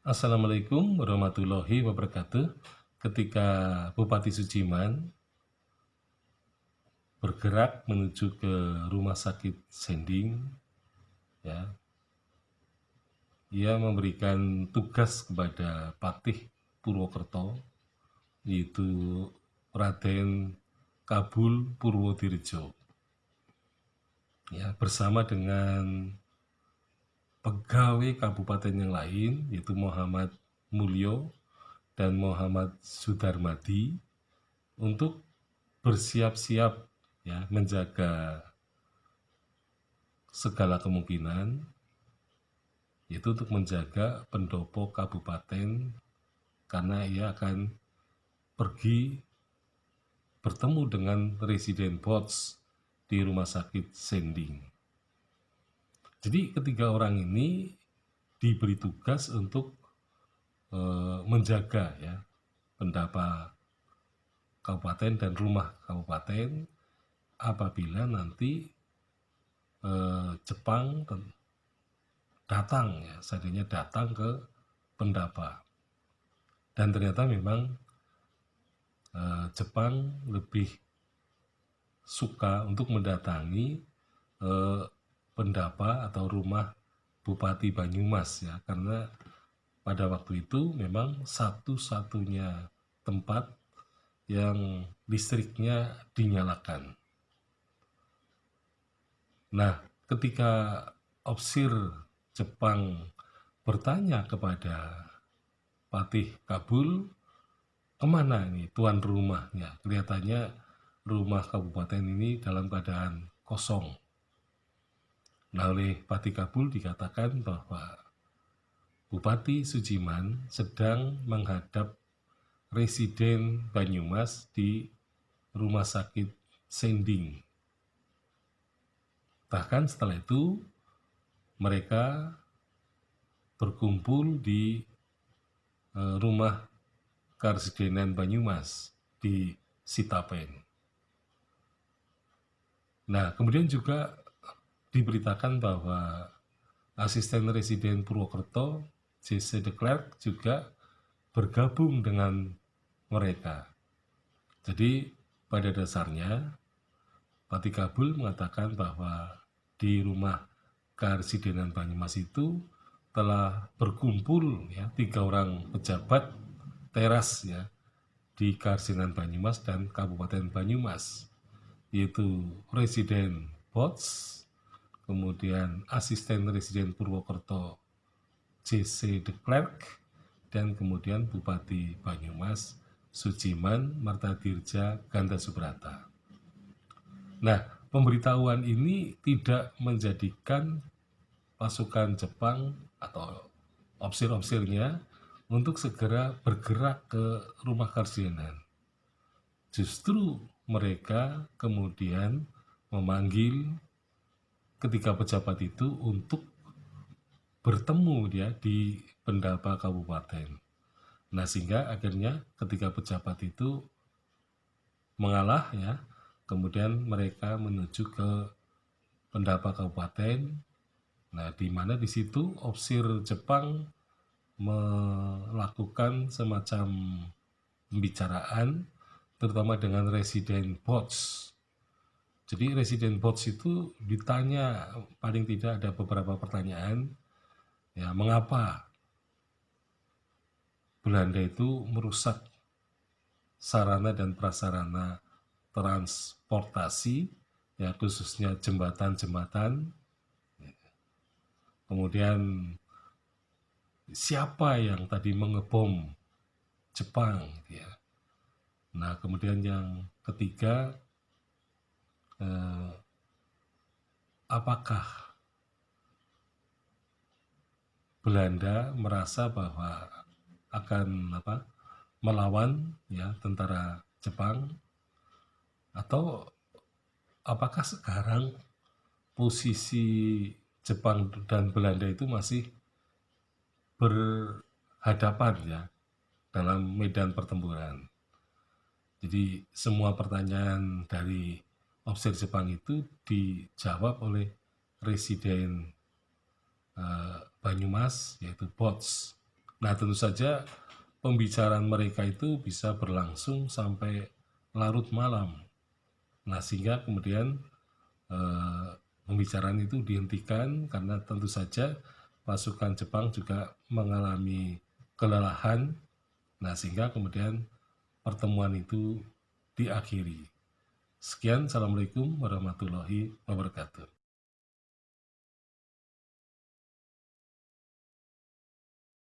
Assalamualaikum warahmatullahi wabarakatuh. Ketika Bupati Sujiman bergerak menuju ke Rumah Sakit Sending, ya, ia memberikan tugas kepada Patih Purwokerto, yaitu Raden Kabul Purwodirjo, ya, bersama dengan pegawai kabupaten yang lain, yaitu Muhammad Mulyo dan Muhammad Sudarmadi, untuk bersiap-siap, ya, menjaga segala kemungkinan, yaitu untuk menjaga pendopo kabupaten, karena ia akan pergi bertemu dengan Residen Bots di Rumah Sakit Sending. Jadi ketiga orang ini diberi tugas untuk menjaga, ya, pendapa kabupaten dan rumah kabupaten apabila nanti Jepang datang, ya, seandainya datang ke pendapa. Dan ternyata memang Jepang lebih suka untuk mendatangi pendapa atau rumah Bupati Banyumas, ya, karena pada waktu itu memang satu-satunya tempat yang listriknya dinyalakan. Nah, ketika Opsir Jepang bertanya kepada Patih Kabul, kemana ini tuan rumahnya? Kelihatannya rumah kabupaten ini dalam keadaan kosong. Nah, oleh Patih Kabul dikatakan bahwa Bupati Sujiman sedang menghadap Residen Banyumas di Rumah Sakit Sending. Bahkan setelah itu mereka berkumpul di rumah Karesidenan Banyumas di Sitapen. Nah, kemudian juga diberitakan bahwa asisten Residen Purwokerto, J.C. de Klerk, juga bergabung dengan mereka. Jadi pada dasarnya Patih Kabul mengatakan bahwa di rumah Karesidenan Banyumas itu telah berkumpul, ya, 3 orang pejabat teras, ya, di Karesidenan Banyumas dan Kabupaten Banyumas, yaitu Residen Bots, kemudian asisten Residen Purwokerto J.C. de Klerk, dan kemudian Bupati Banyumas Sujiman Martadirja Ganda Subrata. Nah, pemberitahuan ini tidak menjadikan pasukan Jepang atau opsir-opsirnya untuk segera bergerak ke rumah Karesidenan. Justru mereka kemudian memanggil ketiga pejabat itu untuk bertemu, dia di pendapa kabupaten. Nah, sehingga akhirnya ketiga pejabat itu mengalah, ya, kemudian mereka menuju ke pendapa kabupaten. Nah, di mana di situ opsir Jepang melakukan semacam pembicaraan, terutama dengan Residen Bots. Jadi Residen Bots itu ditanya, paling tidak ada beberapa pertanyaan, ya, mengapa Belanda itu merusak sarana dan prasarana transportasi, ya, khususnya jembatan-jembatan. Kemudian siapa yang tadi mengebom Jepang, ya. Nah, kemudian yang ketiga, apakah Belanda merasa bahwa akan melawan, ya, tentara Jepang, atau apakah sekarang posisi Jepang dan Belanda itu masih berhadapan, ya, dalam medan pertempuran. Jadi semua pertanyaan dari opsir Jepang itu dijawab oleh Residen Banyumas, yaitu Bots. Nah, tentu saja pembicaraan mereka itu bisa berlangsung sampai larut malam. Nah, sehingga kemudian eh, pembicaraan itu dihentikan karena tentu saja pasukan Jepang juga mengalami kelelahan. Nah, sehingga kemudian pertemuan itu diakhiri. Sekian, Assalamualaikum warahmatullahi wabarakatuh.